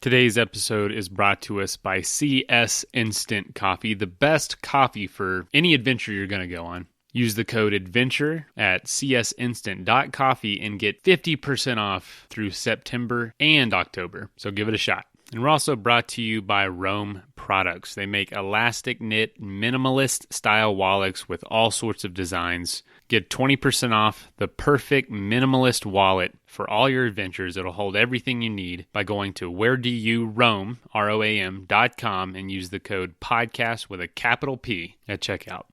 Today's episode is brought to us by CS Instant Coffee, the best coffee for any adventure you're going to go on. Use the code ADVENTURE at csinstant.coffee and get 50% off through September and October. So give it a shot. And we're also brought to you by Roam Products. They make elastic knit, minimalist style wallets with all sorts of designs. Get 20% off the perfect minimalist wallet for all your adventures. It'll hold everything you need by going to wheredouroam, ROAM.com, and use the code podcast with a capital P at checkout.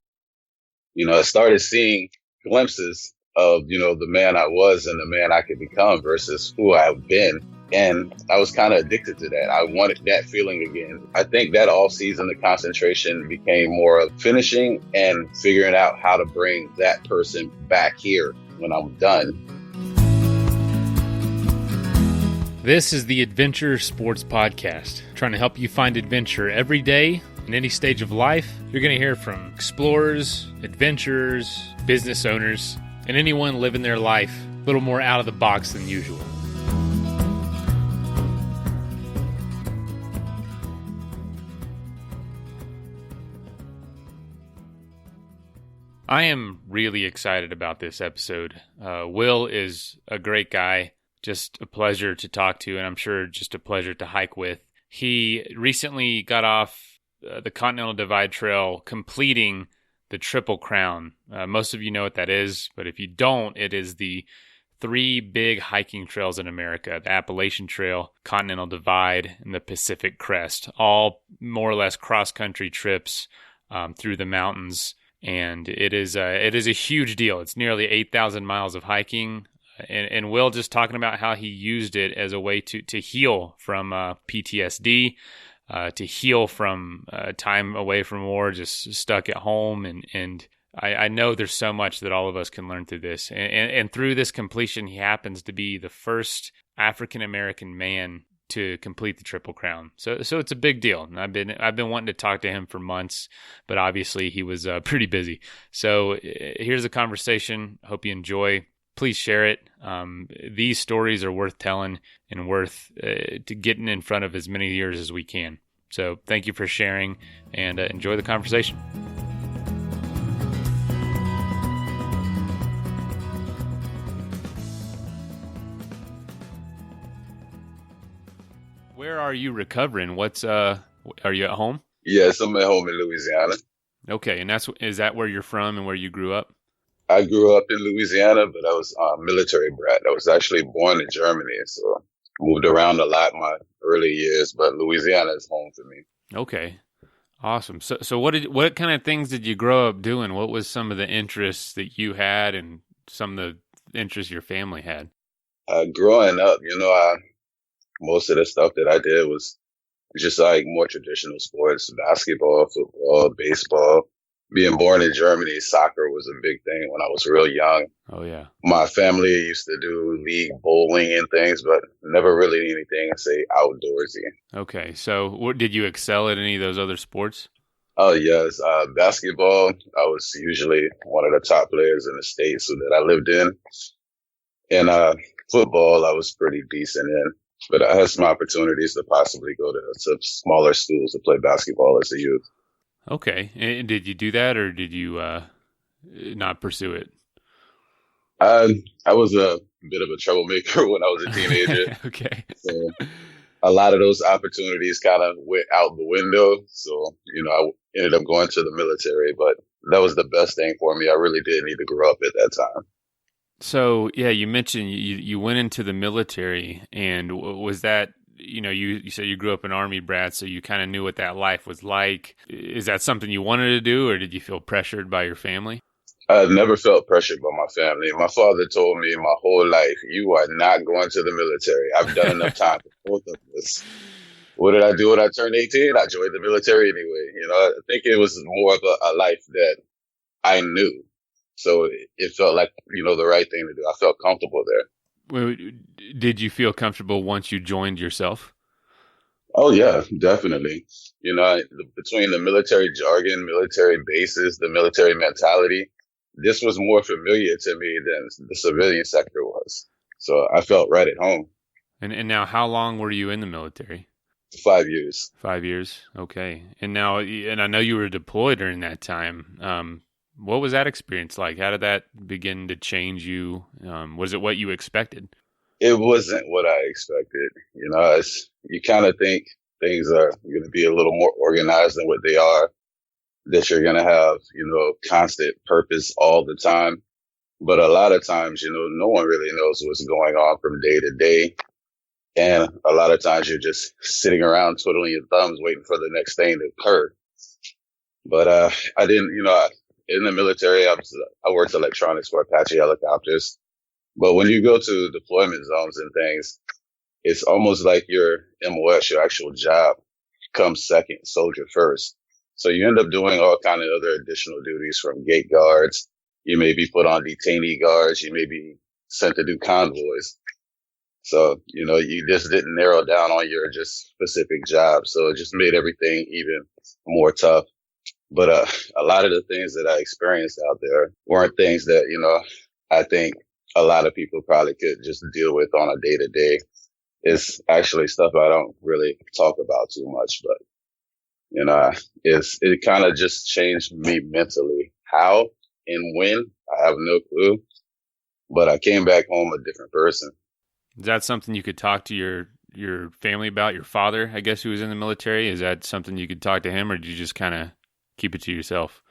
I started seeing glimpses of, the man I was and the man I could become versus who I've been. And I was kind of addicted to that. I wanted that feeling again. I think that off season, the concentration became more of finishing and figuring out how to bring that person back here when I'm done. This is the Adventure Sports Podcast, trying to help you find adventure every day in any stage of life. You're going to hear from explorers, adventurers, business owners, and anyone living their life a little more out of the box than usual. I am really excited about this episode. Will is a great guy, just a pleasure to talk to, and I'm sure just a pleasure to hike with. He recently got off the Continental Divide Trail, completing the Triple Crown. Most of you know what that is, but if you don't, it is the three big hiking trails in America: the Appalachian Trail, Continental Divide, and the Pacific Crest, all more or less cross-country trips through the mountains. And it is a huge deal. It's nearly 8,000 miles of hiking. And Will just talking about how he used it as a way to heal from PTSD, to heal from time away from war, just stuck at home. And I know there's so much that all of us can learn through this. And through this completion, he happens to be the first African-American man to complete the Triple Crown. So it's a big deal. And I've been wanting to talk to him for months, but obviously he was pretty busy. So here's a conversation. Hope you enjoy. Please share it. These stories are worth telling and worth to getting in front of as many ears as we can. So thank you for sharing, and enjoy the conversation. Where are you recovering? Are you at home? Yes, I'm at home in Louisiana. Okay, and is that where you're from and where you grew up? I grew up in Louisiana, but I was a military brat. I was actually born in Germany, so moved around a lot in my early years, but Louisiana is home for me. Okay, awesome. So what kind of things did you grow up doing? What was some of the interests that you had and some of the interests your family had? Growing up, most of the stuff that I did was just like more traditional sports: basketball, football, baseball. Being born in Germany, soccer was a big thing when I was real young. Oh, yeah. My family used to do league bowling and things, but never really anything, say, outdoorsy. Okay, so did you excel at any of those other sports? Oh, yes. Basketball, I was usually one of the top players in the state that I lived in. And football, I was pretty decent in. But I had some opportunities to possibly go to some smaller schools to play basketball as a youth. Okay. And did you do that, or did you not pursue it? I was a bit of a troublemaker when I was a teenager. Okay. So a lot of those opportunities kind of went out the window. So, I ended up going to the military, but that was the best thing for me. I really did need to grow up at that time. So, yeah, you mentioned you went into the military, and was that, you said you grew up an Army brat, so you kind of knew what that life was like. Is that something you wanted to do, or did you feel pressured by your family? I never felt pressured by my family. My father told me my whole life, you are not going to the military. I've done enough time for both of us. What did I do when I turned 18? I joined the military anyway. I think it was more of a life that I knew. So it felt like, the right thing to do. I felt comfortable there. Well, did you feel comfortable once you joined yourself? Oh, yeah, definitely. Between the military jargon, military bases, the military mentality, this was more familiar to me than the civilian sector was. So I felt right at home. And now, how long were you in the military? 5 years. 5 years. Okay. And now, and I know you were deployed during that time. What was that experience like? How did that begin to change you? Was it what you expected? It wasn't what I expected. You kind of think things are going to be a little more organized than what they are, that you're going to have, constant purpose all the time. But a lot of times, no one really knows what's going on from day to day. And a lot of times you're just sitting around twiddling your thumbs waiting for the next thing to occur. But I didn't, in the military, I worked electronics for Apache helicopters. But when you go to deployment zones and things, it's almost like your MOS, your actual job, comes second, soldier first. So you end up doing all kind of other additional duties, from gate guards. You may be put on detainee guards. You may be sent to do convoys. So, you just didn't narrow down on your just specific job. So it just made everything even more tough. But a lot of the things that I experienced out there weren't things that, I think a lot of people probably could just deal with on a day to day. It's actually stuff I don't really talk about too much, but it kind of just changed me mentally. How and when, I have no clue, but I came back home a different person. Is that something you could talk to your family about? Your father, I guess, who was in the military? Is that something you could talk to him, or did you just kind of keep it to yourself?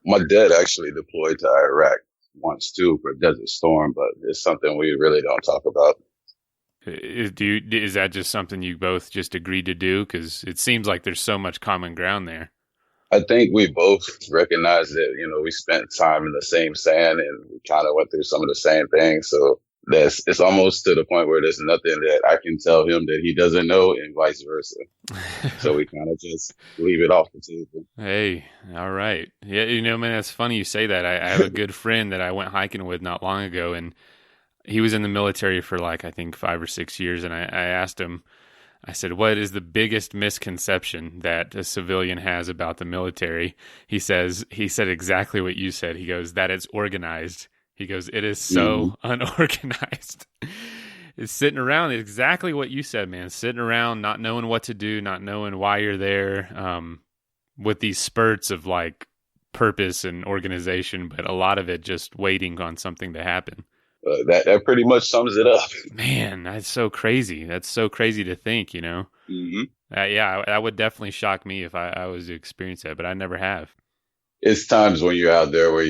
My dad actually deployed to Iraq once too for Desert Storm, but it's something we really don't talk about. Is that just something you both just agreed to do? Because it seems like there's so much common ground there. I think we both recognize that, we spent time in the same sand and we kind of went through some of the same things. So it's almost to the point where there's nothing that I can tell him that he doesn't know, and vice versa. So we kind of just leave it off the table. Hey, all right. Yeah, man, that's funny you say that. I have a good friend that I went hiking with not long ago, and he was in the military for I think 5 or 6 years. And I asked him, I said, what is the biggest misconception that a civilian has about the military? He said exactly what you said. He goes, that it's organized. He goes, it is so unorganized. It's sitting around, exactly what you said, man. Sitting around, not knowing what to do, not knowing why you're there, with these spurts of purpose and organization, but a lot of it just waiting on something to happen. That pretty much sums it up. Man, that's so crazy. That's so crazy to think, Mm-hmm. Yeah, that would definitely shock me if I was to experience that, but I never have. It's times when you're out there where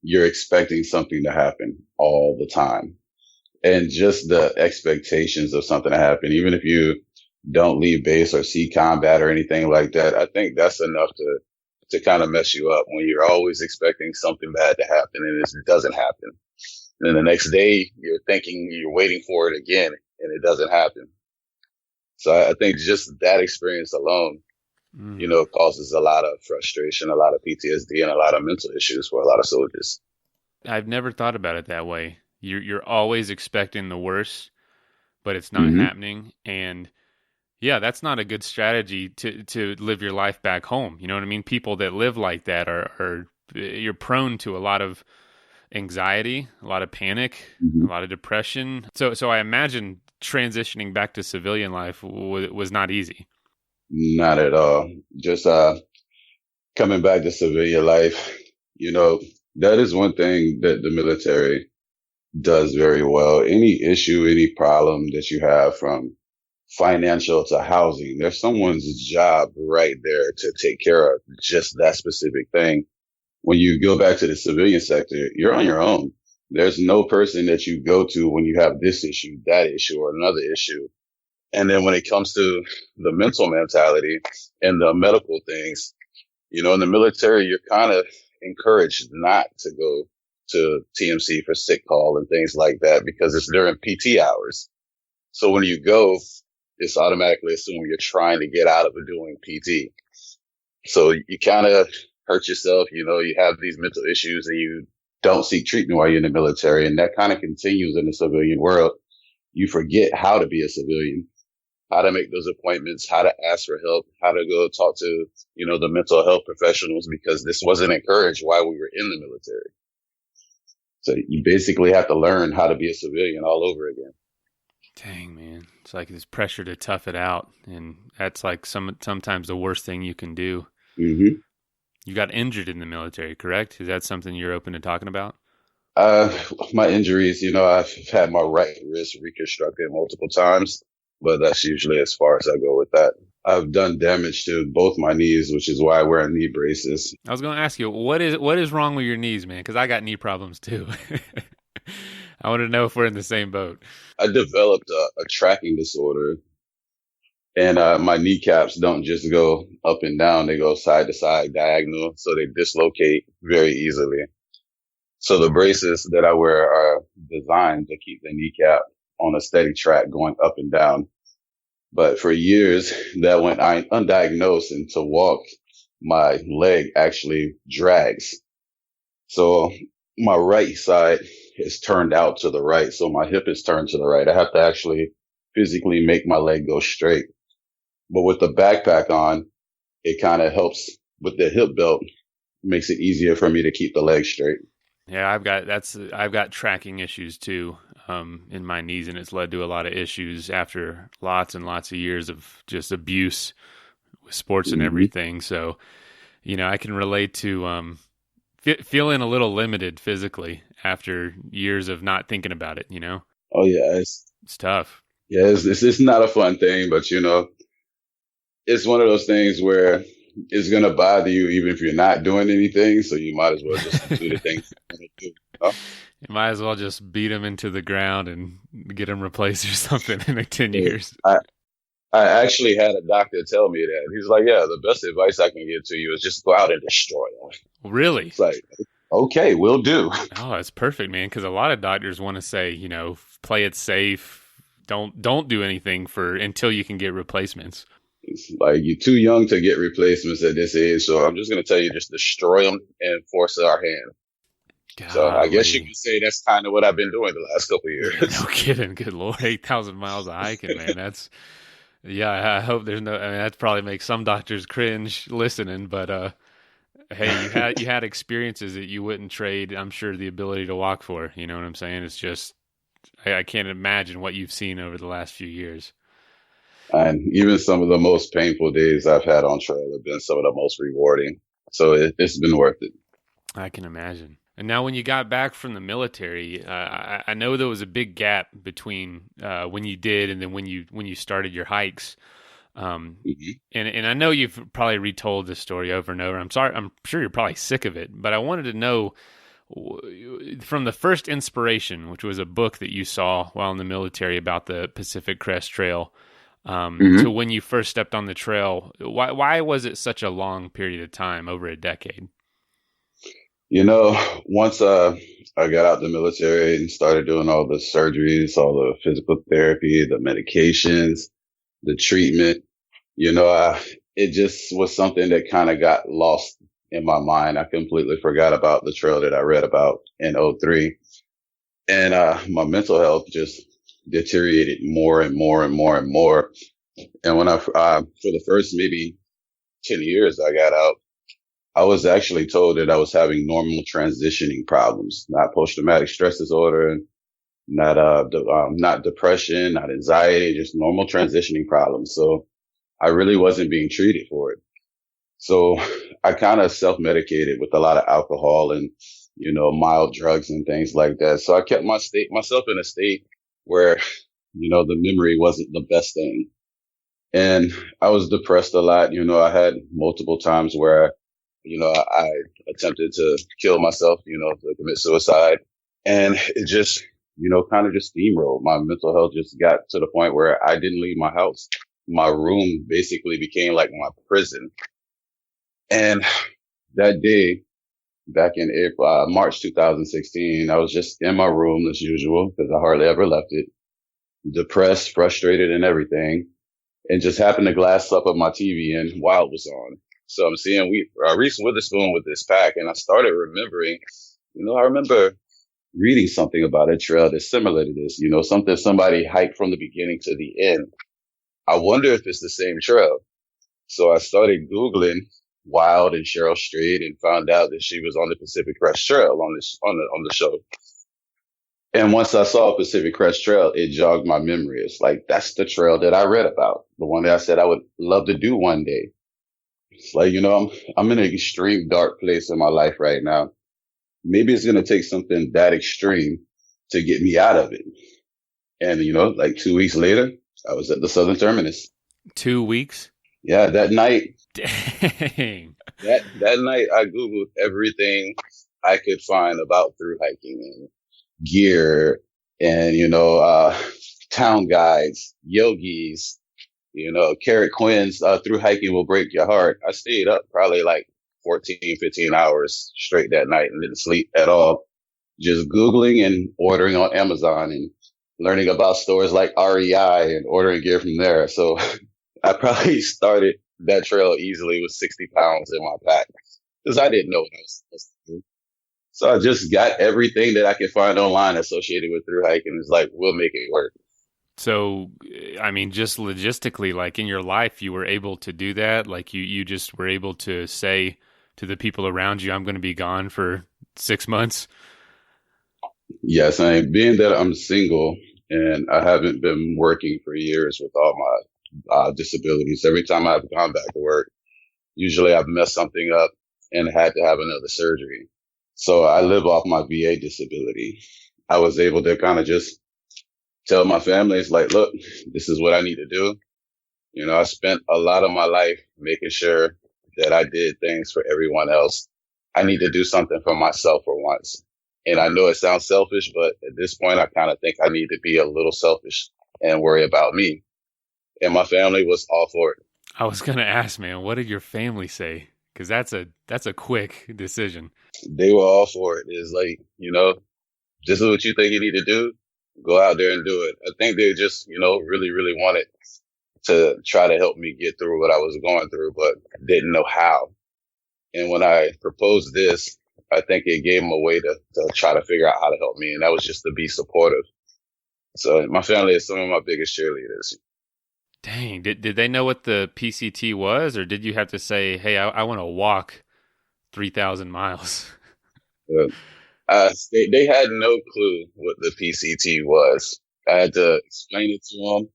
you're expecting something to happen all the time. And just the expectations of something to happen, even if you don't leave base or see combat or anything like that, I think that's enough to kind of mess you up when you're always expecting something bad to happen and it doesn't happen. And then the next day you're waiting for it again and it doesn't happen. So I think just that experience alone, causes a lot of frustration, a lot of PTSD, and a lot of mental issues for a lot of soldiers. I've never thought about it that way. You're always expecting the worst, but it's not happening. And yeah, that's not a good strategy to live your life back home. You know what I mean? People that live like that are you're prone to a lot of anxiety, a lot of panic, a lot of depression. So I imagine transitioning back to civilian life was not easy. Not at all. Just coming back to civilian life, that is one thing that the military does very well. Any issue, any problem that you have, from financial to housing, there's someone's job right there to take care of just that specific thing. When you go back to the civilian sector, you're on your own. There's no person that you go to when you have this issue, that issue, or another issue. And then when it comes to the mental mentality and the medical things, in the military, you're kind of encouraged not to go to TMC for sick call and things like that because it's during PT hours. So when you go, it's automatically assumed you're trying to get out of doing PT. So you kind of hurt yourself, you have these mental issues and you don't seek treatment while you're in the military. And that kind of continues in the civilian world. You forget how to be a civilian, how to make those appointments, how to ask for help, how to go talk to, the mental health professionals, because this wasn't encouraged while we were in the military. So you basically have to learn how to be a civilian all over again. Dang, man. It's like this pressure to tough it out. And that's like sometimes the worst thing you can do. Hmm. You got injured in the military, correct? Is that something you're open to talking about? Uh, my injuries, I've had my right wrist reconstructed multiple times, but that's usually as far as I go with that. I've done damage to both my knees, which is why I wear knee braces. I was going to ask you, what is wrong with your knees, man? Because I got knee problems too. I want to know if we're in the same boat. I developed a tracking disorder, and my kneecaps don't just go up and down; they go side to side, diagonal, so they dislocate very easily. So the braces that I wear are designed to keep the kneecap on a steady track going up and down. But for years, that went undiagnosed, and to walk, my leg actually drags. So my right side is turned out to the right. So my hip is turned to the right. I have to actually physically make my leg go straight. But with the backpack on, it kind of helps with the hip belt, makes it easier for me to keep the leg straight. Yeah, I've got tracking issues too, in my knees, and it's led to a lot of issues after lots and lots of years of just abuse with sports and Hmm. everything. So, I can relate to feeling a little limited physically after years of not thinking about it. Oh yeah, It's tough. it's not a fun thing, but it's one of those things where it's gonna bother you even if you're not doing anything. So you might as well just do the things you want to do. You might as well just beat them into the ground and get them replaced or something in like 10 Yeah. years. I actually had a doctor tell me that. He's like, yeah, the best advice I can give to you is just go out and destroy them. Really? It's like, okay, we'll do. Oh, that's perfect, man. Because a lot of doctors want to say, play it safe. Don't do anything for until you can get replacements. It's like you're too young to get replacements at this age. So I'm just going to tell you, just destroy them and force our hand. So I guess you Golly. can say that's kind of what I've been doing the last couple of Yeah, years. no kidding. Good Lord. 8,000 miles of hiking, man. Yeah, I hope there's no, I mean, that probably makes some doctors cringe listening, but, hey, you had experiences that you wouldn't trade, I'm sure, the ability to walk for. You know what I'm saying? It's just, I can't imagine what you've seen over the last few years. And even some of the most painful days I've had on trail have been some of the most rewarding. So it's been worth it. I can imagine. And now, when you got back from the military, I know there was a big gap between when you did and then when you started your hikes. Mhm. And I know you've probably retold this story over and over. I'm sure you're probably sick of it, but I wanted to know from the first inspiration, which was a book that you saw while in the military about the Pacific Crest Trail, to Hmm. when you first stepped on the trail. Why was it such a long period of time, over a decade? You know, once I got out the military and started doing all the surgeries, all the physical therapy, the medications, the treatment, you know, it just was something that kind of got lost in my mind. I completely forgot about the trail that I read about in '03, and my mental health just deteriorated more and more and more and more. And when for the first maybe 10 years I got out, I was actually told that I was having normal transitioning problems, not post-traumatic stress disorder, not depression, not anxiety, just normal transitioning problems. So I really wasn't being treated for it. So I kind of self-medicated with a lot of alcohol and, mild drugs and things like that. So I kept myself in a state where, the memory wasn't the best thing. And I was depressed a lot. I had multiple times where, I attempted to kill myself, to commit suicide. And it just, kind of just steamrolled. My mental health just got to the point where I didn't leave my house. My room basically became like my prison. And that day, back in April, March 2016, I was just in my room as usual because I hardly ever left it, depressed, frustrated, and everything, and just happened to glass up of my TV and Wild was on. So I'm seeing Reese Witherspoon with this pack, and I started remembering. I remember reading something about a trail that's similar to this. Something somebody hiked from the beginning to the end. I wonder if it's the same trail. So I started Googling Wild and Cheryl Strayed and found out that she was on the Pacific Crest Trail on the show. And once I saw Pacific Crest Trail, it jogged my memory. It's like, that's the trail that I read about, the one that I said I would love to do one day. It's like, I'm in an extreme dark place in my life right now. Maybe it's going to take something that extreme to get me out of it. And, like 2 weeks later, I was at the southern terminus. 2 weeks? Yeah, that night. Dang. That night, I Googled everything I could find about through hiking and gear and, town guides, yogis, Carrot Quinn's through hiking will break your heart. I stayed up probably like 14, 15 hours straight that night and didn't sleep at all. Just Googling and ordering on Amazon and learning about stores like REI and ordering gear from there. So I probably started that trail easily with 60 pounds in my pack because I didn't know what I was supposed to do. So I just got everything that I could find online associated with through hiking. It's like, we'll make it work. So, I mean, just logistically, like in your life, you were able to do that? Like you just were able to say to the people around you, I'm going to be gone for 6 months? Yes, I mean, being that I'm single and I haven't been working for years with all my disabilities, every time I've gone back to work, usually I've messed something up and had to have another surgery. So I live off my VA disability. I was able to kind of just tell my family, it's like, look, this is what I need to do. I spent a lot of my life making sure that I did things for everyone else. I need to do something for myself for once. And I know it sounds selfish, but at this point, I kind of think I need to be a little selfish and worry about me. And my family was all for it. I was going to ask, man, what did your family say? Because that's a quick decision. They were all for it. It's like, this is what you think you need to do. Go out there and do it. I think they just, really, really wanted to try to help me get through what I was going through, but didn't know how. And when I proposed this, I think it gave them a way to try to figure out how to help me. And that was just to be supportive. So my family is some of my biggest cheerleaders. Dang. Did they know what the PCT was, or did you have to say, hey, I want to walk 3,000 miles? They had no clue what the PCT was. I had to explain it to them.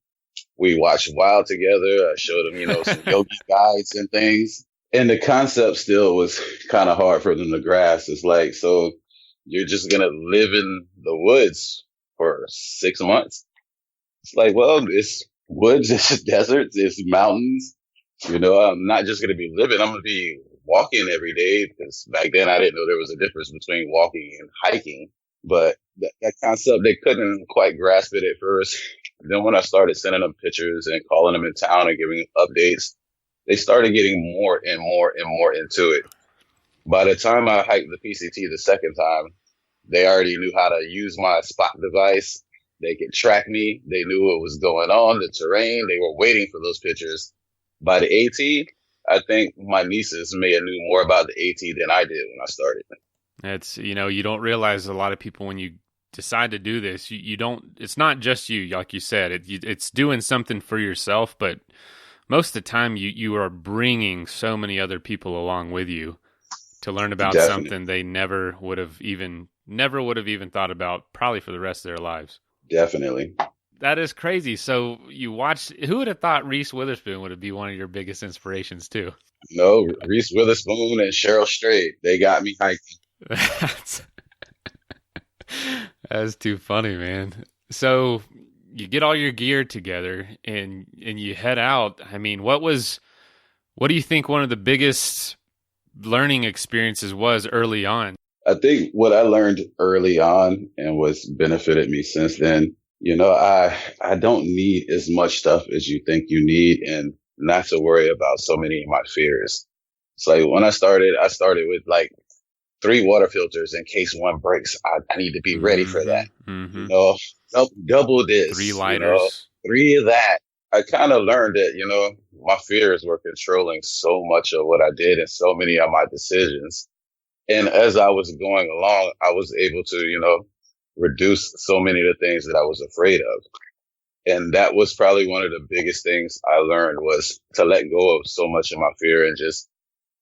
We watched Wild together. I showed them, some yogi guides and things. And the concept still was kind of hard for them to grasp. It's like, so you're just going to live in the woods for 6 months? It's like, well, it's woods, it's deserts, it's mountains. I'm not just going to be living. I'm going to be walking every day, because back then I didn't know there was a difference between walking and hiking. But that concept, they couldn't quite grasp it at first. Then when I started sending them pictures and calling them in town and giving them updates, they started getting more and more and more into it. By the time I hiked the PCT the second time, they already knew how to use my spot device. They could track me. They knew what was going on, the terrain. They were waiting for those pictures. By the AT, I think my nieces may have knew more about the AT than I did when I started. It's, you don't realize a lot of people, when you decide to do this, you don't, it's not just you, like you said, it's doing something for yourself, but most of the time you are bringing so many other people along with you to learn about Definitely. something they never would have even thought about, probably for the rest of their lives. Definitely. That is crazy. So you watched, who would have thought Reese Witherspoon would be one of your biggest inspirations too? No, Reese Witherspoon and Cheryl Strait, they got me hiking. That's too funny, man. So you get all your gear together and you head out. I mean, what do you think one of the biggest learning experiences was early on? I think what I learned early on and what's benefited me since then, I don't need as much stuff as you think you need, and not to worry about so many of my fears. It's like when I started with like 3 water filters in case one breaks. I need to be ready for that. Mm-hmm. Double this. 3 lighters. 3 of that. I kind of learned that, my fears were controlling so much of what I did and so many of my decisions. And as I was going along, I was able to, reduce so many of the things that I was afraid of. And that was probably one of the biggest things I learned, was to let go of so much of my fear and just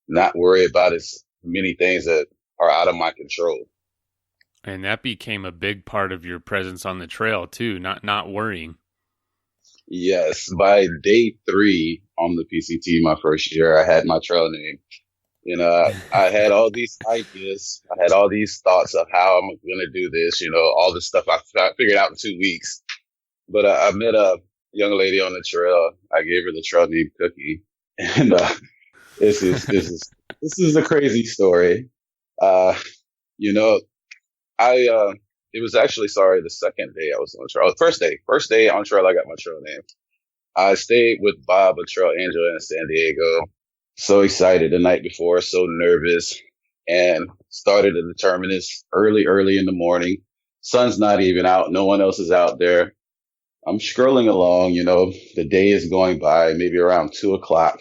not worry about as many things that are out of my control. And that became a big part of your presence on the trail too, not worrying. Yes, by day 3 on the PCT, my first year, I had my trail name. I had all these ideas. I had all these thoughts of how I'm going to do this, all this stuff I figured out in 2 weeks. But I met a young lady on the trail. I gave her the trail name Cookie. And this is a crazy story. Uh, you know, it was actually, the second day I was on the trail. First day on trail, I got my trail name. I stayed with Bob, a trail angel in San Diego. So excited the night before, so nervous, and started at the terminus early in the morning. Sun's not even out. No one else is out there. I'm scrolling along, the day is going by, maybe around 2 o'clock.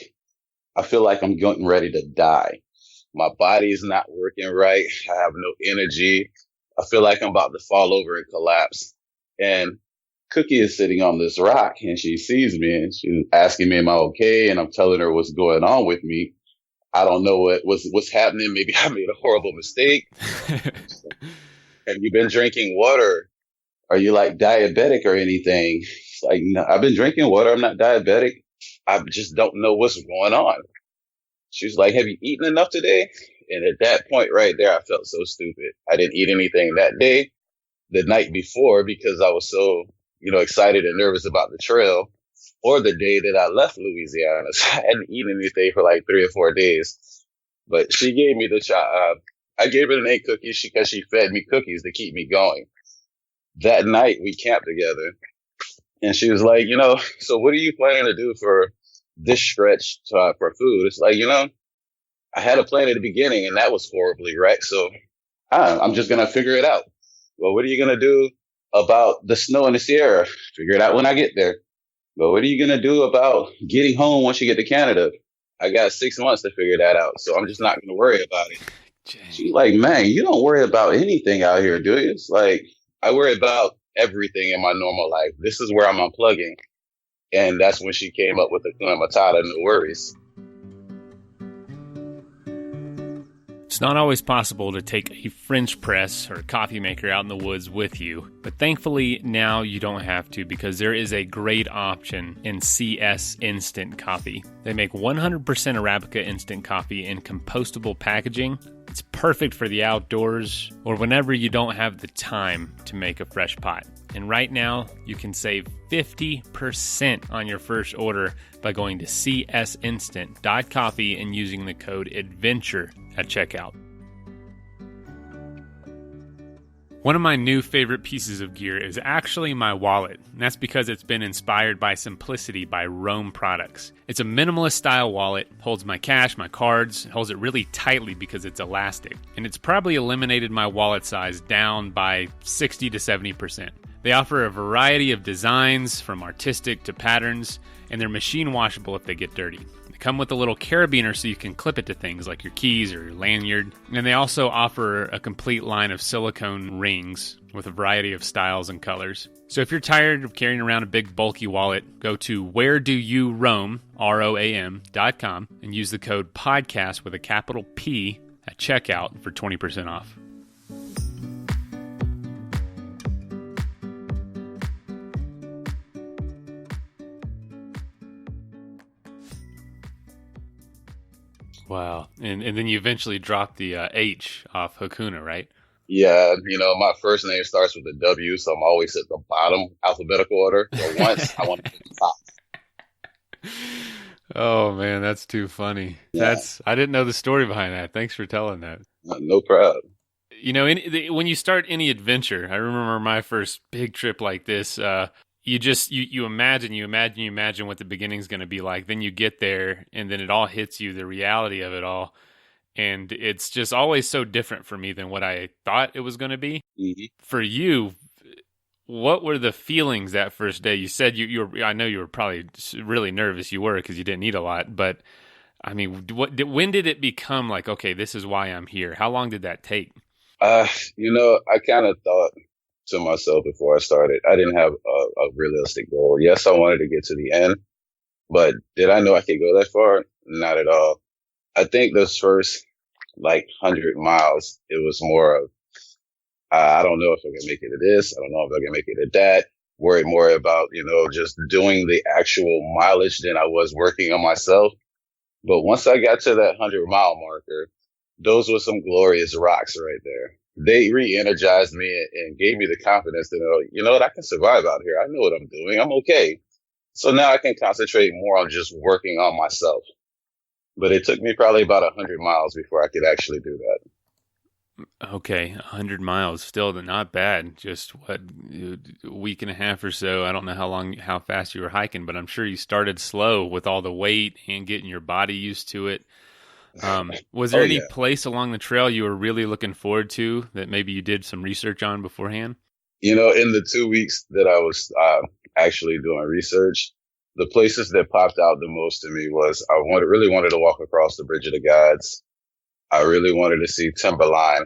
I feel like I'm getting ready to die. My body's not working right. I have no energy. I feel like I'm about to fall over and collapse. And Cookie is sitting on this rock and she sees me and she's asking me, am I okay? And I'm telling her what's going on with me. I don't know what's happening. Maybe I made a horrible mistake. Have you been drinking water? Are you like diabetic or anything? It's like, no, I've been drinking water. I'm not diabetic. I just don't know what's going on. She's like, have you eaten enough today? And at that point right there, I felt so stupid. I didn't eat anything that day, the night before, because I was so, excited and nervous about the trail, or the day that I left Louisiana. So I hadn't eaten anything for like 3 or 4 days. But she gave me the shot. I gave her the name Cookies because she fed me cookies to keep me going. That night we camped together and she was like, so what are you planning to do for this stretch for food? It's like, I had a plan at the beginning and that was horribly wrecked. So I'm just going to figure it out. Well, what are you going to do about the snow in the Sierra? Figure it out when I get there. But what are you going to do about getting home once you get to Canada? I got 6 months to figure that out. So I'm just not going to worry about it. She's like, man, you don't worry about anything out here, do you? It's like, I worry about everything in my normal life. This is where I'm unplugging. And that's when she came up with the Akuna Matata, no worries. It's not always possible to take a French press or a coffee maker out in the woods with you, but thankfully now you don't have to because there is a great option in CS Instant Coffee. They make 100% Arabica instant coffee in compostable packaging. It's perfect for the outdoors or whenever you don't have the time to make a fresh pot. And right now, you can save 50% on your first order by going to csinstant.coffee and using the code ADVENTURE at checkout. One of my new favorite pieces of gear is actually my wallet, and that's because it's been inspired by Simplicity by Roam Products. It's a minimalist style wallet, holds my cash, my cards, holds it really tightly because it's elastic, and it's probably eliminated my wallet size down by 60 to 70%. They offer a variety of designs from artistic to patterns, and they're machine washable if they get dirty. They come with a little carabiner so you can clip it to things like your keys or your lanyard. And they also offer a complete line of silicone rings with a variety of styles and colors. So if you're tired of carrying around a big bulky wallet, go to wheredoyouroam, ROAM.com, and use the code PODCAST with a capital P at checkout for 20% off. Wow. And then you eventually dropped the H off Akuna, right? Yeah, my first name starts with a W, so I'm always at the bottom alphabetical order. But once I want to be at the top. Oh man, that's too funny. Yeah. I didn't know the story behind that. Thanks for telling that. No problem. When you start any adventure, I remember my first big trip like this. You imagine what the beginning's going to be like. Then you get there, and then it all hits you, the reality of it all. And it's just always so different for me than what I thought it was going to be. Mm-hmm. For you, what were the feelings that first day? You said you were. I know you were probably really nervous. You were because you didn't eat a lot. But I mean, when did it become like, okay, this is why I'm here? How long did that take? I kind of thought to myself before I started, I didn't have a realistic goal. Yes, I wanted to get to the end, but did I know I could go that far? Not at all. I think those first 100 miles, it was more of, I don't know if I can make it to this. I don't know if I can make it to that. Worried more about, just doing the actual mileage than I was working on myself. But once I got to that 100-mile marker, those were some glorious rocks right there. They re-energized me and gave me the confidence to know, you know what, I can survive out here. I know what I'm doing. I'm okay. So now I can concentrate more on just working on myself. But it took me probably about 100 miles before I could actually do that. Okay, 100 miles, still not bad. Just what, a week and a half or so. I don't know how fast you were hiking, but I'm sure you started slow with all the weight and getting your body used to it. Was there Oh, any yeah. place along the trail you were really looking forward to that maybe you did some research on beforehand? In the 2 weeks that I was actually doing research, the places that popped out the most to me was really wanted to walk across the Bridge of the Gods. I really wanted to see Timberline.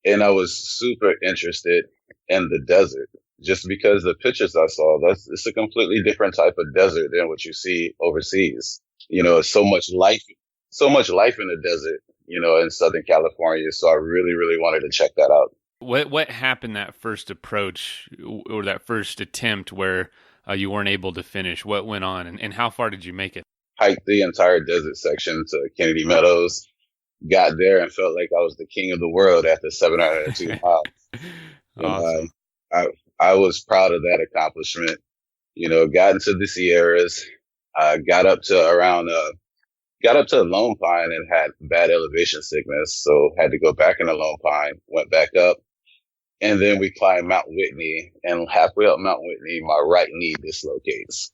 And I was super interested in the desert just because the pictures I saw, it's a completely different type of desert than what you see overseas. It's so much life in the desert, in Southern California. So I really, really wanted to check that out. What happened that first approach or that first attempt where you weren't able to finish? What went on, and how far did you make it? Hiked the entire desert section to Kennedy Meadows, got there and felt like I was the king of the world after 702 miles. And Awesome. I I was proud of that accomplishment. Got into the Sierras, got up to got up to Lone Pine and had bad elevation sickness, so had to go back into Lone Pine. Went back up, and then we climbed Mount Whitney. And halfway up Mount Whitney, my right knee dislocates,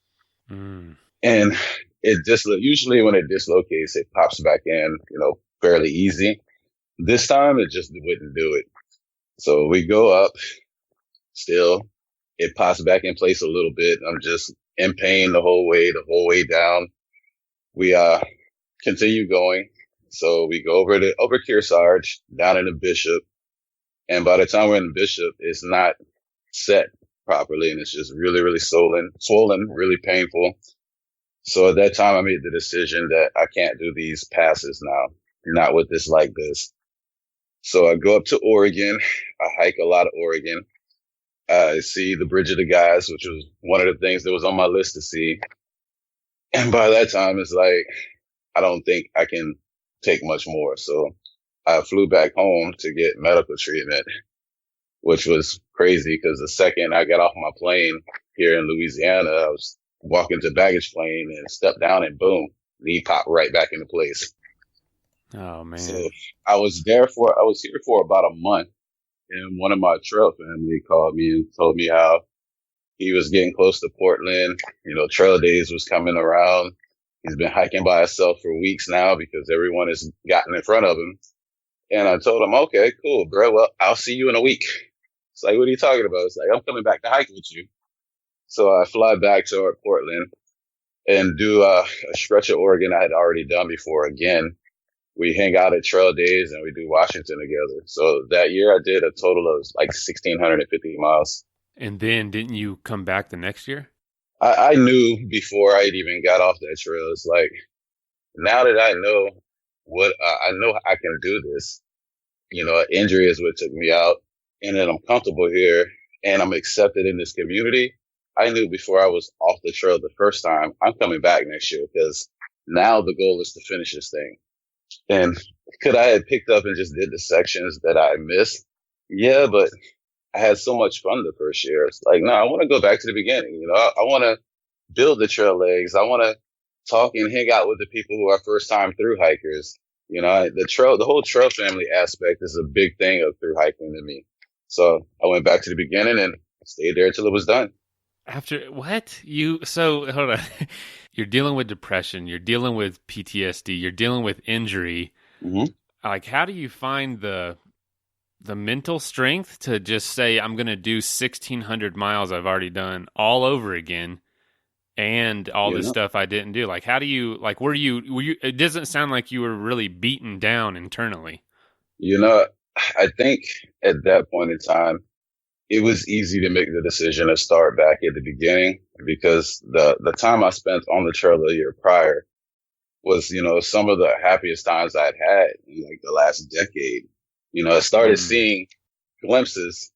Mm. and usually when it dislocates, it pops back in, fairly easy. This time, it just wouldn't do it. So we go up. Still, it pops back in place a little bit. I'm just in pain the whole way down. We continue going. So we go over Kearsarge, down into Bishop. And by the time we're in Bishop, it's not set properly, and it's just really, really swollen, really painful. So at that time, I made the decision that I can't do these passes now, not with this like this. So I go up to Oregon. I hike a lot of Oregon. I see the Bridge of the Guys, which was one of the things that was on my list to see. And by that time, it's like, I don't think I can take much more. So I flew back home to get medical treatment, which was crazy because the second I got off my plane here in Louisiana, I was walking to baggage claim and stepped down and boom, knee popped right back into place. Oh So man. I was here for about a month, and one of my trail family called me and told me how he was getting close to Portland. Trail days was coming around. He's been hiking by himself for weeks now because everyone has gotten in front of him. And I told him, okay, cool, bro. Well, I'll see you in a week. It's like, what are you talking about? It's like, I'm coming back to hike with you. So I fly back to Portland and do a stretch of Oregon I had already done before again. We hang out at trail days and we do Washington together. So that year I did a total of like 1,650 miles. And then didn't you come back the next year? I knew before I even got off that trail, it's like, now that I know I know I can do this, an injury is what took me out, and then I'm comfortable here and I'm accepted in this community. I knew before I was off the trail the first time, I'm coming back next year because now the goal is to finish this thing. And could I have picked up and just did the sections that I missed? Yeah, but I had so much fun the first year. It's like, no, I want to go back to the beginning. I want to build the trail legs. I want to talk and hang out with the people who are first time through hikers. The whole trail family aspect is a big thing of through hiking to me. So I went back to the beginning and stayed there until it was done. After what? So hold on. You're dealing with depression, you're dealing with PTSD, you're dealing with injury. Mm-hmm. Like how do you find the mental strength to just say I'm going to do 1,600 miles I've already done all over again and all You this know, stuff I didn't do? Like how do you were you it doesn't sound like you were really beaten down internally. you know, I think at that point in time, it was easy to make the decision to start back at the beginning because the time I spent on the trail the year prior was, some of the happiest times I'd had in like the last decade. I started Mm. seeing glimpses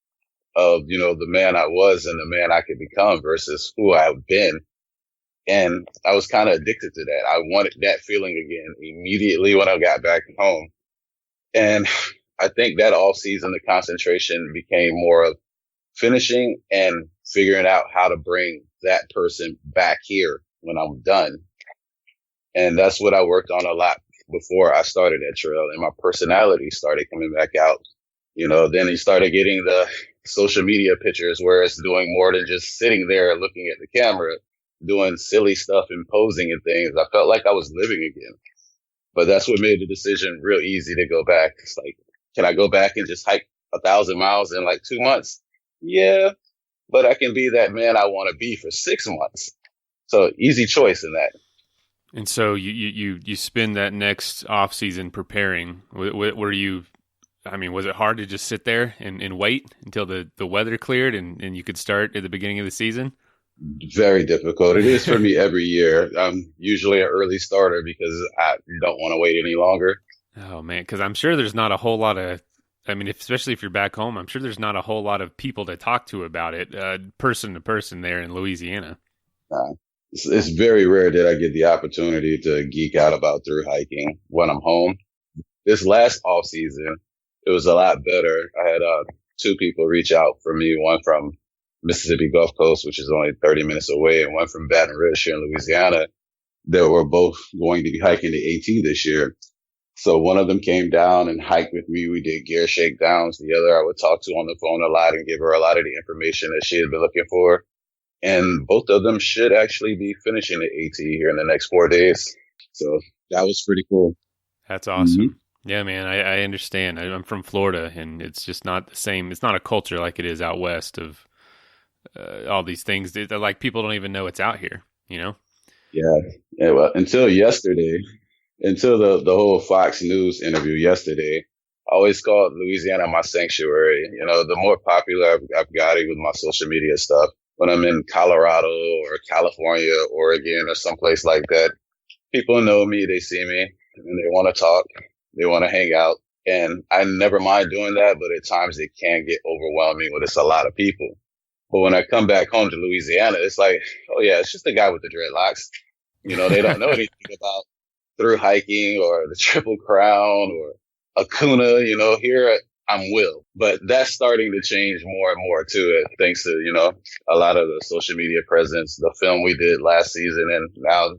of, the man I was and the man I could become versus who I've been. And I was kind of addicted to that. I wanted that feeling again immediately when I got back home. And I think that off season, the concentration became more of finishing and figuring out how to bring that person back here when I'm done. And that's what I worked on a lot before I started that trail, and my personality started coming back out. Then you started getting the social media pictures where it's doing more than just sitting there looking at the camera, doing silly stuff and posing and things. I felt like I was living again. But that's what made the decision real easy to go back. It's like, can I go back and just hike 1,000 miles in like 2 months? Yeah, but I can be that man I want to be for 6 months. So easy choice in that. And so you spend that next off season preparing. Were you? I mean, was it hard to just sit there and wait until the weather cleared and you could start at the beginning of the season? Very difficult. It is for me every year. I'm usually an early starter because I don't want to wait any longer. Oh man, because I'm sure there's not a whole lot of. I mean, especially if you're back home, I'm sure there's not a whole lot of people to talk to about it, person to person there in Louisiana. It's very rare that I get the opportunity to geek out about through hiking when I'm home. This last off season, it was a lot better. I had two people reach out for me, one from Mississippi Gulf Coast, which is only 30 minutes away, and one from Baton Rouge here in Louisiana, that were both going to be hiking the AT this year. So one of them came down and hiked with me. We did gear shakedowns. The other I would talk to on the phone a lot and give her a lot of the information that she had been looking for. And both of them should actually be finishing the AT here in the next 4 days. So that was pretty cool. That's awesome. Mm-hmm. Yeah, man, I understand. I'm from Florida, and it's just not the same. It's not a culture like it is out west of all these things. They're like people don't even know it's out here, Yeah. Well, until yesterday, until the whole Fox News interview yesterday, I always called Louisiana my sanctuary. The more popular I've got it with my social media stuff, when I'm in Colorado or California, Oregon, or someplace like that, people know me, they see me, and they want to talk, they want to hang out. And I never mind doing that, but at times it can get overwhelming when it's a lot of people. But when I come back home to Louisiana, it's like, oh yeah, it's just the guy with the dreadlocks. They don't know anything about through hiking or the Triple Crown or Akuna. Here I'm Will. But that's starting to change more and more too, thanks to, a lot of the social media presence, the film we did last season, and now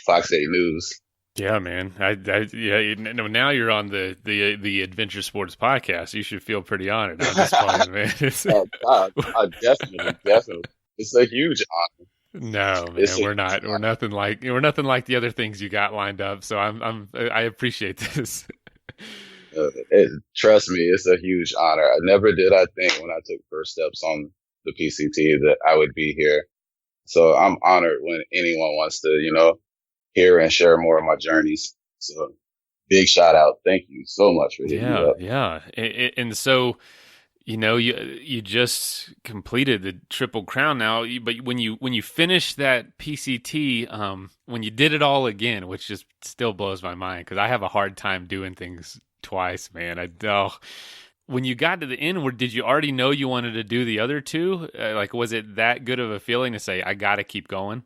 Fox 8 News. Yeah, man. Now you're on the Adventure Sports podcast. You should feel pretty honored at this point, man. God, definitely. It's a huge honor. No, man, we're not. We're nothing like the other things you got lined up. So I appreciate this. Trust me, it's a huge honor. I think when I took first steps on the PCT that I would be here. So I'm honored when anyone wants to, hear and share more of my journeys. So big shout out. Thank you so much for hitting me up. Yeah. And so, you just completed the Triple Crown now, but when you finish that PCT, when you did it all again, which just still blows my mind because I have a hard time doing things twice, man. When you got to the end, did you already know you wanted to do the other two? Was it that good of a feeling to say, I got to keep going?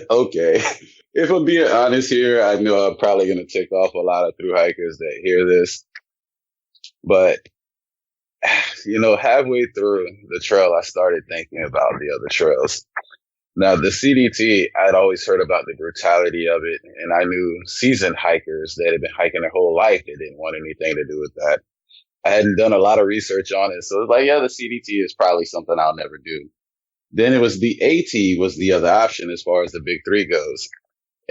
Okay. If I'm being honest here, I know I'm probably going to tick off a lot of thru hikers that hear this. But, halfway through the trail, I started thinking about the other trails. Now, the CDT, I'd always heard about the brutality of it, and I knew seasoned hikers that had been hiking their whole life that didn't want anything to do with that. I hadn't done a lot of research on it, so it was like, yeah, the CDT is probably something I'll never do. Then it was the AT was the other option as far as the big three goes.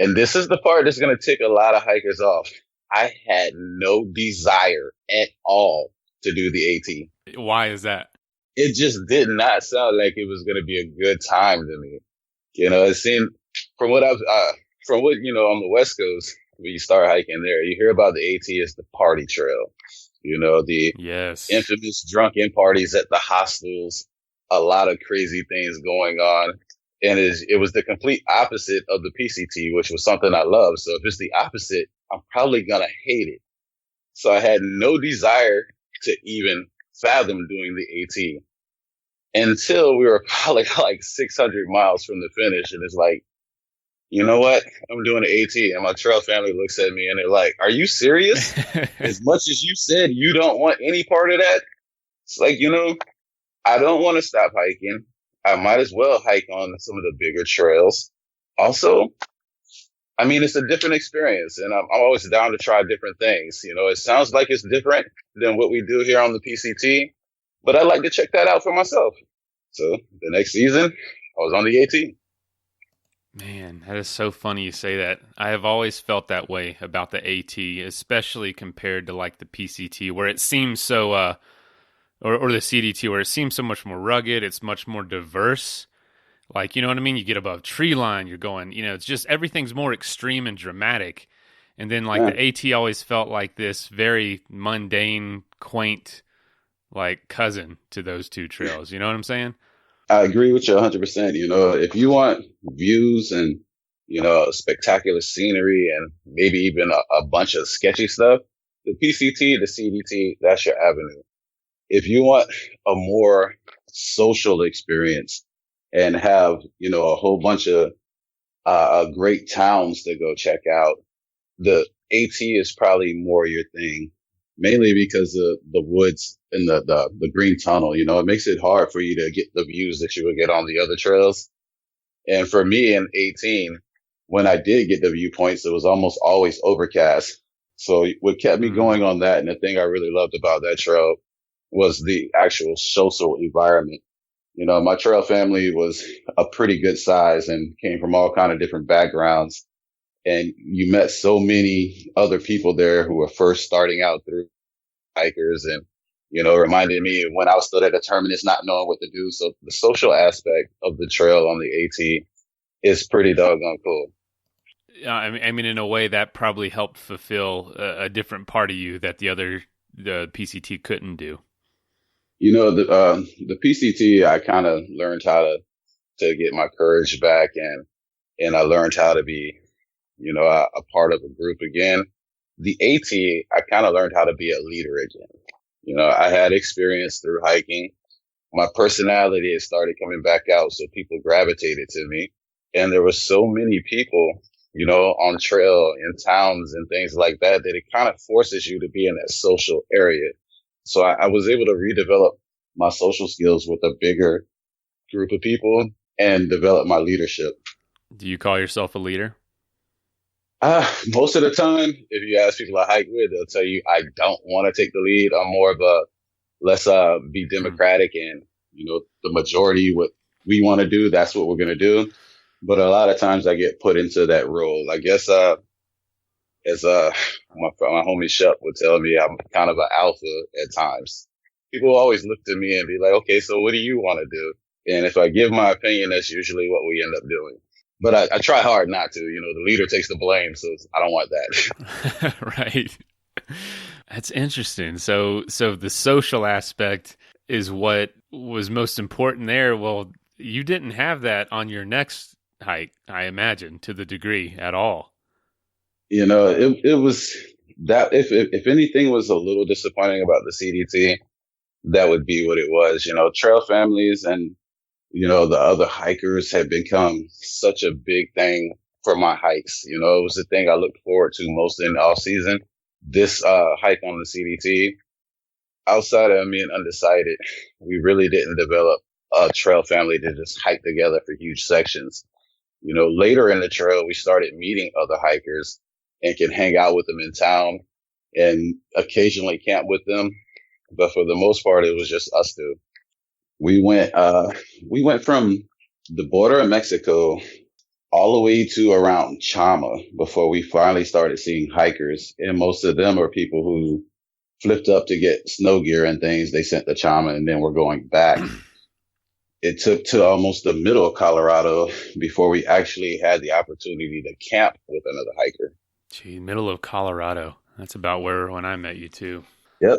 And this is the part that's going to tick a lot of hikers off. I had no desire at all to do the AT. Why is that? It just did not sound like it was going to be a good time to me. It seemed from what on the West Coast, when you start hiking there, you hear about the AT as the party trail. The infamous drunken parties at the hostels, a lot of crazy things going on. And it was the complete opposite of the PCT, which was something I love. So if it's the opposite, I'm probably going to hate it. So I had no desire to even fathom doing the AT until we were probably like 600 miles from the finish. And it's like, you know what? I'm doing the AT. And my trail family looks at me and they're like, are you serious? As much as you said you don't want any part of that, it's like, I don't want to stop hiking. I might as well hike on some of the bigger trails. Also, I mean, it's a different experience, and I'm always down to try different things. It sounds like it's different than what we do here on the PCT, but I like to check that out for myself. So the next season, I was on the AT. Man, that is so funny you say that. I have always felt that way about the AT, especially compared to like the PCT, where it seems so, or the CDT, where it seems so much more rugged. It's much more diverse. Like, you know what I mean? You get above tree line, you're going, it's just everything's more extreme and dramatic. And then like the AT always felt like this very mundane, quaint, like cousin to those two trails. You know what I'm saying? I agree with you 100%. If you want views and, spectacular scenery and maybe even a bunch of sketchy stuff, the PCT, the CDT, that's your avenue. If you want a more social experience and have, a whole bunch of great towns to go check out, the AT is probably more your thing, mainly because of the woods and the green tunnel. It makes it hard for you to get the views that you would get on the other trails. And for me in 18, when I did get the viewpoints, it was almost always overcast. So what kept me going on that, and the thing I really loved about that trail, was the actual social environment. My trail family was a pretty good size and came from all kind of different backgrounds. And you met so many other people there who were first starting out through hikers, and, it reminded me when I was still at the terminus, not knowing what to do. So the social aspect of the trail on the AT is pretty doggone cool. I mean, in a way that probably helped fulfill a different part of you that the PCT couldn't do. The PCT, I kind of learned how to get my courage back, and I learned how to be, a part of a group again. The AT, I kind of learned how to be a leader again. I had experience through hiking. My personality had started coming back out, so people gravitated to me. And there were so many people, on trail in towns and things like that it kind of forces you to be in that social area. So I was able to redevelop my social skills with a bigger group of people and develop my leadership. Do you call yourself a leader? Most of the time, if you ask people I hike with, they'll tell you I don't want to take the lead. I'm more of a let's be democratic and, the majority, what we want to do, that's what we're going to do. But a lot of times I get put into that role. I guess as my homie Shep would tell me, I'm kind of an alpha at times. People always look to me and be like, okay, so what do you want to do? And if I give my opinion, that's usually what we end up doing. But I try hard not to. The leader takes the blame, so I don't want that. Right. That's interesting. So the social aspect is what was most important there. Well, you didn't have that on your next hike, I imagine, to the degree at all. It was that if anything was a little disappointing about the CDT, that would be what it was. Trail families and, the other hikers had become such a big thing for my hikes. It was the thing I looked forward to most in the off season. This hike on the CDT, outside of me and Undecided, we really didn't develop a trail family to just hike together for huge sections. Later in the trail, we started meeting other hikers and can hang out with them in town and occasionally camp with them. But for the most part, it was just us two. We went from the border of Mexico all the way to around Chama before we finally started seeing hikers. And most of them are people who flipped up to get snow gear and things. They sent to Chama and then we're going back. It took to almost the middle of Colorado before we actually had the opportunity to camp with another hiker. Gee, middle of Colorado. That's about when I met you too. Yep.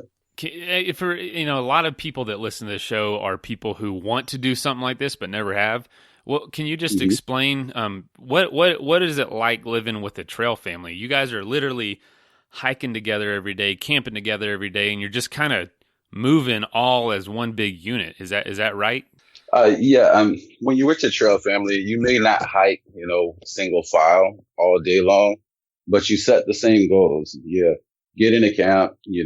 For a lot of people that listen to this show are people who want to do something like this but never have. Well, can you just explain what is it like living with a trail family? You guys are literally hiking together every day, camping together every day, and you're just kind of moving all as one big unit. Is that right? Yeah. When you're with your trail family, you may not hike, single file all day long, but you set the same goals. Yeah. Get into camp. You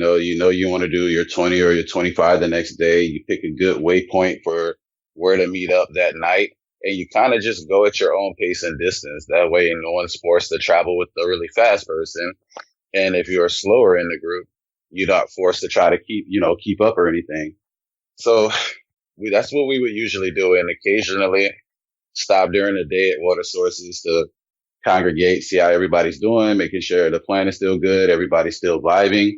want to do your 20 or your 25 the next day. You pick a good waypoint for where to meet up that night. And you kind of just go at your own pace and distance. That way, no one's forced to travel with the really fast person. And if you're slower in the group, you're not forced to try to keep up or anything. So that's what we would usually do. And occasionally stop during the day at water sources to congregate, see how everybody's doing, making sure the plan is still good. Everybody's still vibing.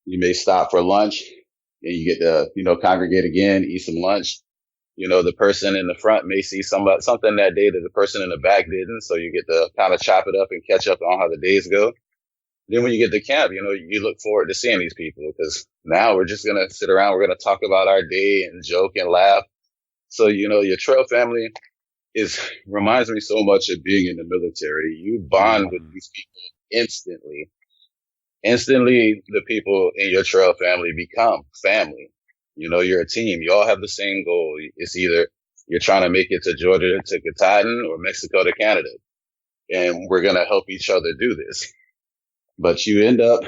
You may stop for lunch and you get to, congregate again, eat some lunch. The person in the front may see something that day that the person in the back didn't. So you get to kind of chop it up and catch up on how the days go. Then when you get to camp, you look forward to seeing these people because now we're just going to sit around. We're going to talk about our day and joke and laugh. So, your trail family reminds me so much of being in the military. You bond with these people instantly. Instantly, the people in your trail family become family. You're a team. You all have the same goal. It's either you're trying to make it to Georgia to Katahdin or Mexico to Canada. And we're going to help each other do this. But you end up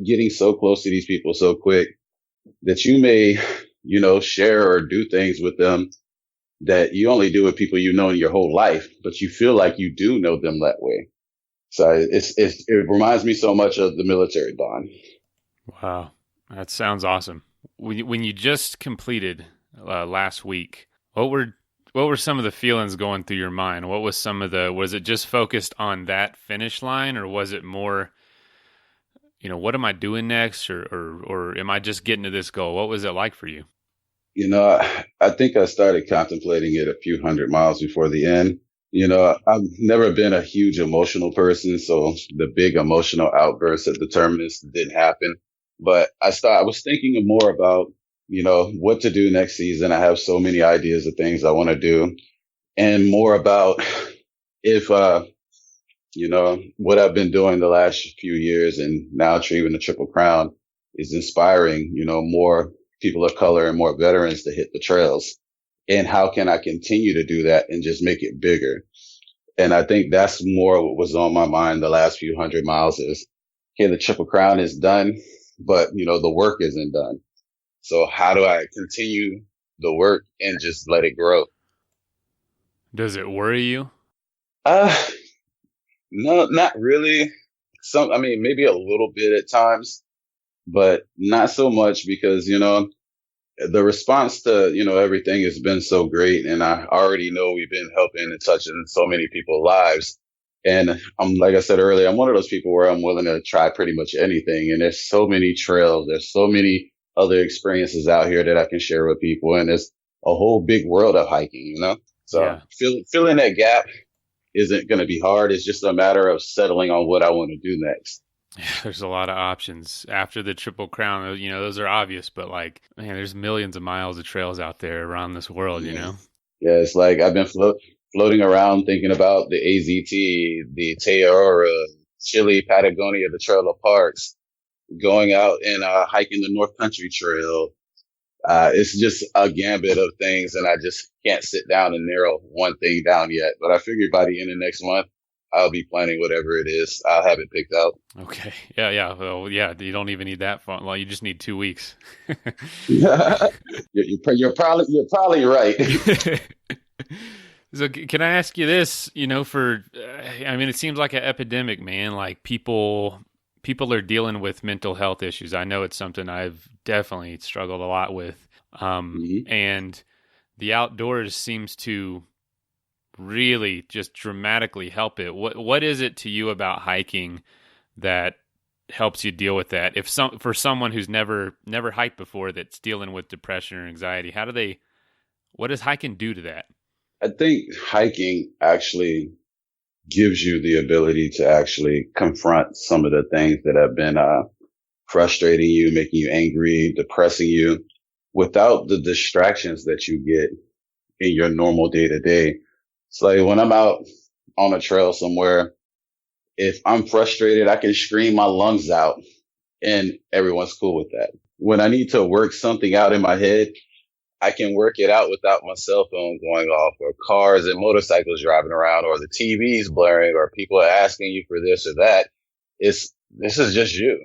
getting so close to these people so quick that you may, share or do things with them that you only do with people in your whole life, but you feel like you do know them that way. So it reminds me so much of the military bond. Wow, that sounds awesome. When you just completed last week, what were some of the feelings going through your mind? What was was it just focused on that finish line, or was it more, what am I doing next, or am I just getting to this goal? What was it like for you? I think I started contemplating it a few hundred miles before the end. I've never been a huge emotional person, so the big emotional outburst at the terminus didn't happen. But I was thinking more about, what to do next season. I have so many ideas of things I want to do, and more about if, what I've been doing the last few years and now achieving the Triple Crown is inspiring, more people of color and more veterans to hit the trails. And how can I continue to do that and just make it bigger? And I think that's more what was on my mind the last few hundred miles is, okay, the Triple Crown is done, but the work isn't done. So how do I continue the work and just let it grow? Does it worry you? Uh, no, not really. Maybe a little bit at times, but not so much because, the response to, everything has been so great. And I already know we've been helping and touching so many people's lives. And like I said earlier, I'm one of those people where I'm willing to try pretty much anything. And there's so many trails. There's so many other experiences out here that I can share with people. And there's a whole big world of hiking, So Yeah. Filling that gap isn't going to be hard. It's just a matter of settling on what I want to do next. There's a lot of options after the Triple Crown. Those are obvious, but like, man, there's millions of miles of trails out there around this world. Yeah, it's like I've been floating around thinking about the AZT, the Teora, Chile, Patagonia, the Trail of Parks, going out and hiking the North Country Trail. It's just a gambit of things, and I just can't sit down and narrow one thing down yet. But I figured by the end of next month, I'll be planning whatever it is. I'll have it picked out. Okay. Yeah. Well, yeah. You don't even need that fun. Well, you just need 2 weeks. You're probably right. So can I ask you this? It seems like an epidemic, man. Like people are dealing with mental health issues. I know it's something I've definitely struggled a lot with. And the outdoors seems to really just dramatically help it. What is it to you about hiking that helps you deal with that? For someone who's never hiked before that's dealing with depression or anxiety, what does hiking do to that? I think hiking actually gives you the ability to actually confront some of the things that have been frustrating you, making you angry, depressing you, without the distractions that you get in your normal day to day. It's like when I'm out on a trail somewhere, if I'm frustrated, I can scream my lungs out and everyone's cool with that. When I need to work something out in my head, I can work it out without my cell phone going off, or cars and motorcycles driving around, or the TV's blaring, or people asking you for this or that. This is just you.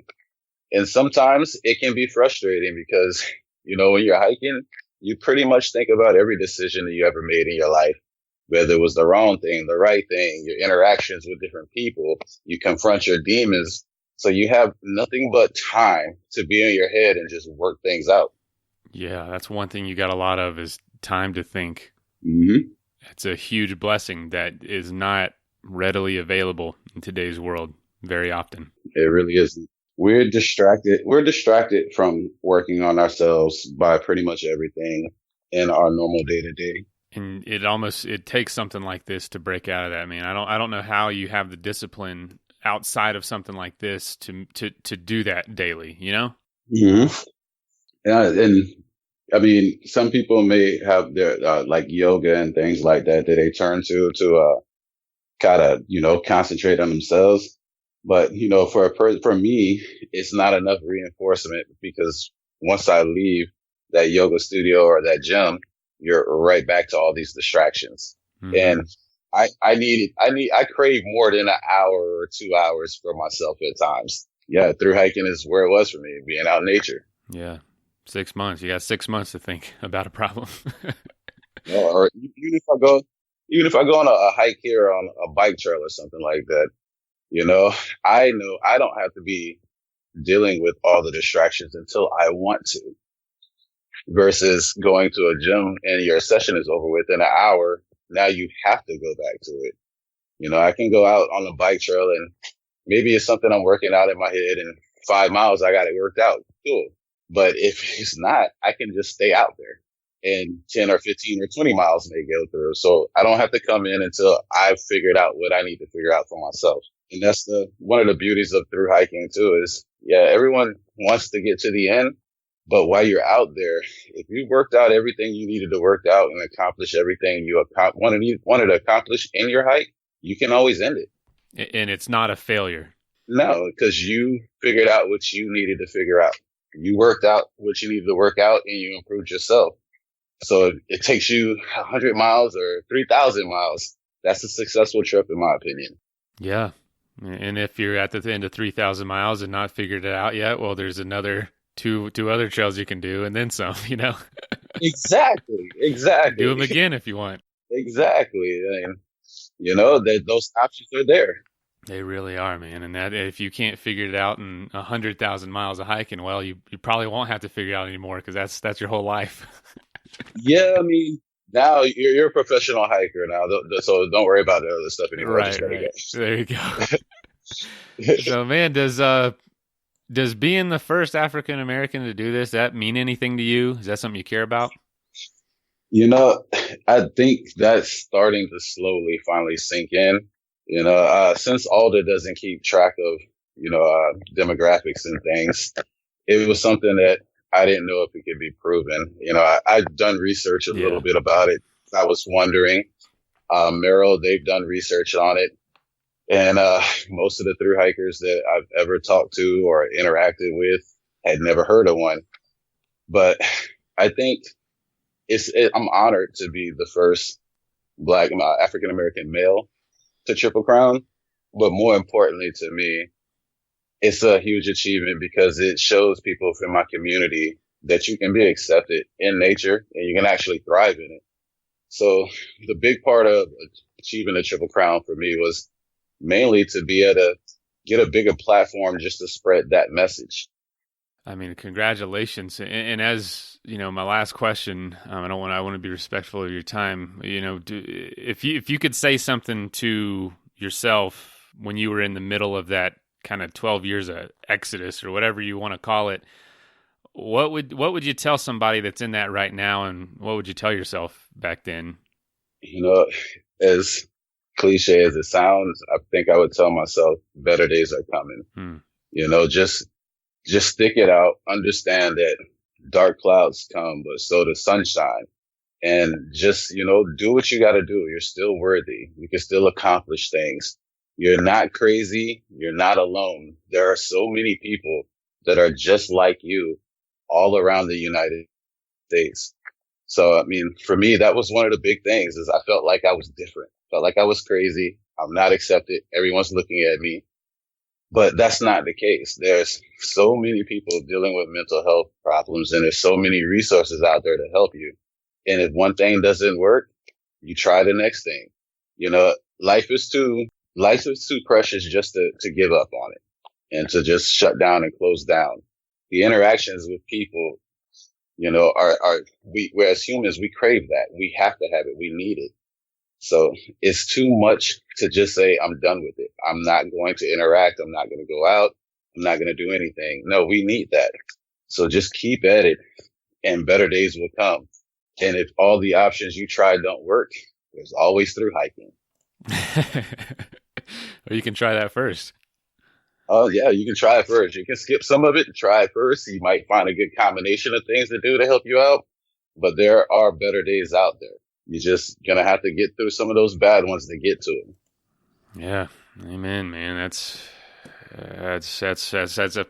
And sometimes it can be frustrating because, when you're hiking, you pretty much think about every decision that you ever made in your life, whether it was the wrong thing, the right thing, your interactions with different people. You confront your demons. So you have nothing but time to be in your head and just work things out. Yeah, that's one thing you got a lot of is time to think. Mm-hmm. It's a huge blessing that is not readily available in today's world very often. It really isn't. We're distracted. We're distracted from working on ourselves by pretty much everything in our normal day to day. And it takes something like this to break out of that, man. I don't know how you have the discipline outside of something like this to do that daily, Mm-hmm. Yeah, and I mean, some people may have their like yoga and things like that they turn to kind of concentrate on themselves. But for me, it's not enough reinforcement, because once I leave that yoga studio or that gym, you're right back to all these distractions. Mm-hmm. And I crave more than an hour or 2 hours for myself at times. Yeah, through hiking is where it was for me, being out in nature. Yeah. 6 months. You got 6 months to think about a problem. Or even if I go on a hike here on a bike trail or something like that, I know I don't have to be dealing with all the distractions until I want to, versus going to a gym and your session is over within an hour. Now you have to go back to it. I can go out on a bike trail and maybe it's something I'm working out in my head, and 5 miles, I got it worked out. Cool. But if it's not, I can just stay out there, and 10 or 15 or 20 miles may go through. So I don't have to come in until I've figured out what I need to figure out for myself. And that's one of the beauties of through hiking too, is everyone wants to get to the end. But while you're out there, if you worked out everything you needed to work out and accomplish everything you wanted to accomplish in your hike, you can always end it. And it's not a failure. No, because you figured out what you needed to figure out. You worked out what you needed to work out, and you improved yourself. So if it takes you 100 miles or 3,000 miles, that's a successful trip, in my opinion. Yeah. And if you're at the end of 3,000 miles and not figured it out yet, well, there's another two other trails you can do, and then some, Exactly. Do them again if you want. Exactly. And, those options are there. They really are, man. And that if you can't figure it out in 100,000 miles of hiking, well, you probably won't have to figure it out anymore, because that's your whole life. Yeah, I mean, now you're a professional hiker now, so don't worry about the other stuff anymore. Right. There you go. So, man, does being the first African American to do this, that mean anything to you? Is that something you care about? I think that's starting to slowly finally sink in. Since Alda doesn't keep track of, demographics and things, it was something that I didn't know if it could be proven. I've done research a little bit about it. I was wondering, Merrill, they've done research on it. And most of the thru hikers that I've ever talked to or interacted with had never heard of one. But I think I'm honored to be the first Black African American male to Triple Crown. But more importantly to me, it's a huge achievement because it shows people from my community that you can be accepted in nature and you can actually thrive in it. So the big part of achieving the Triple Crown for me was mainly to be able to get a bigger platform just to spread that message. I mean, congratulations. And as my last question, I want to be respectful of your time. If you could say something to yourself when you were in the middle of that kind of 12 years of exodus or whatever you want to call it, what would you tell somebody that's in that right now, and what would you tell yourself back then? As cliche as it sounds, I think I would tell myself better days are coming. Just stick it out. Understand that dark clouds come, but so does sunshine. And just, do what you got to do. You're still worthy. You can still accomplish things. You're not crazy. You're not alone. There are so many people that are just like you all around the United States. So, I mean, for me, that was one of the big things is I felt like I was different, felt like I was crazy. I'm not accepted. Everyone's looking at me, but that's not the case. There's so many people dealing with mental health problems and there's so many resources out there to help you. And if one thing doesn't work, you try the next thing. You know, life is too precious just to give up on it and to just shut down and close down. The interactions with people, you know, we're as humans, we crave that. We have to have it. We need it. So it's too much to just say, I'm done with it. I'm not going to interact. I'm not going to go out. I'm not going to do anything. No, we need that. So just keep at it and better days will come. And if all the options you try don't work, there's always through hiking. Or you can try that first. Oh yeah, you can try it first. You can skip some of it and try it first. You might find a good combination of things to do to help you out, but there are better days out there. You're just going to have to get through some of those bad ones to get to them. Yeah. Amen, man. That's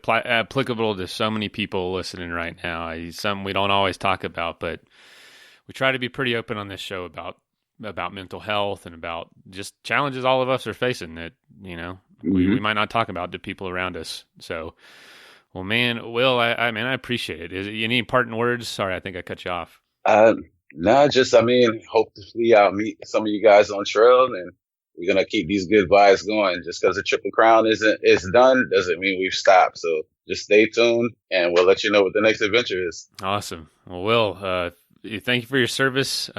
applicable to so many people listening right now. Something we don't always talk about, but we try to be pretty open on this show about mental health and about just challenges all of us are facing that, you know, we might not talk about to people around us. So, well, man, Will, I appreciate it. Any parting words? Sorry, I think I cut you off. No, hopefully I'll meet some of you guys on trail and we're going to keep these good vibes going. Just because the Triple Crown is done doesn't mean we've stopped. So just stay tuned and we'll let you know what the next adventure is. Awesome. Well, Will, thank you for your service.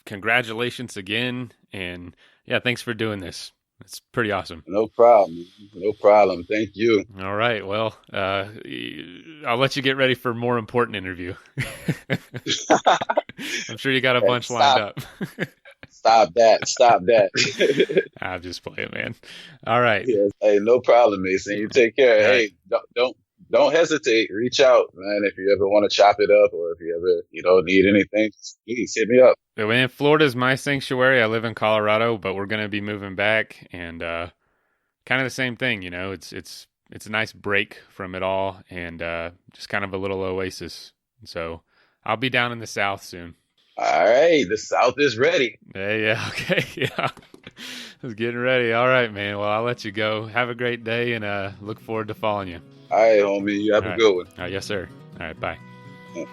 Congratulations again. And yeah, thanks for doing this. It's pretty awesome. No problem. No problem. Thank you. All right. Well, I'll let you get ready for a more important interview. I'm sure you got a bunch lined up. Stop that. I'm just playing, man. All right. Yes. Hey, no problem, Mason. You take care. Hey, don't hesitate. Reach out, man. If you ever want to chop it up or if you ever, need anything, please hit me up. Man, Florida's my sanctuary. I live in Colorado, but we're going to be moving back and, kind of the same thing, it's a nice break from it all and, just kind of a little oasis. So I'll be down in the South soon. All right. The South is ready. Yeah. Okay. Yeah. I was getting ready. All right, man. Well, I'll let you go. Have a great day and, look forward to following you. All right, homie. You have a good one. All right. Yes, sir. All right. Bye. Yeah.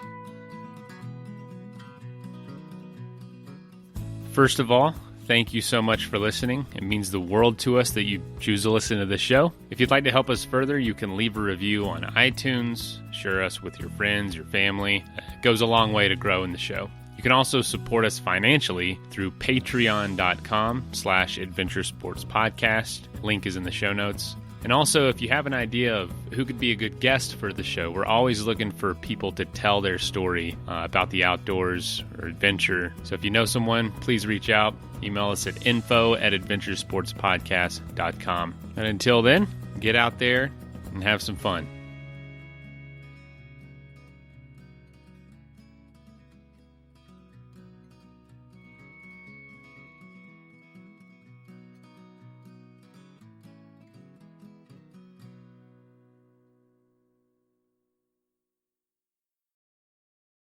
First of all, thank you so much for listening. It means the world to us that you choose to listen to this show. If you'd like to help us further, you can leave a review on iTunes, share us with your friends, your family. It goes a long way to grow in the show. You can also support us financially through patreon.com/adventuresportspodcast. Link is in the show notes. And also, if you have an idea of who could be a good guest for the show, we're always looking for people to tell their story about the outdoors or adventure. So if you know someone, please reach out. Email us at info@adventuresportspodcast.com. And until then, get out there and have some fun.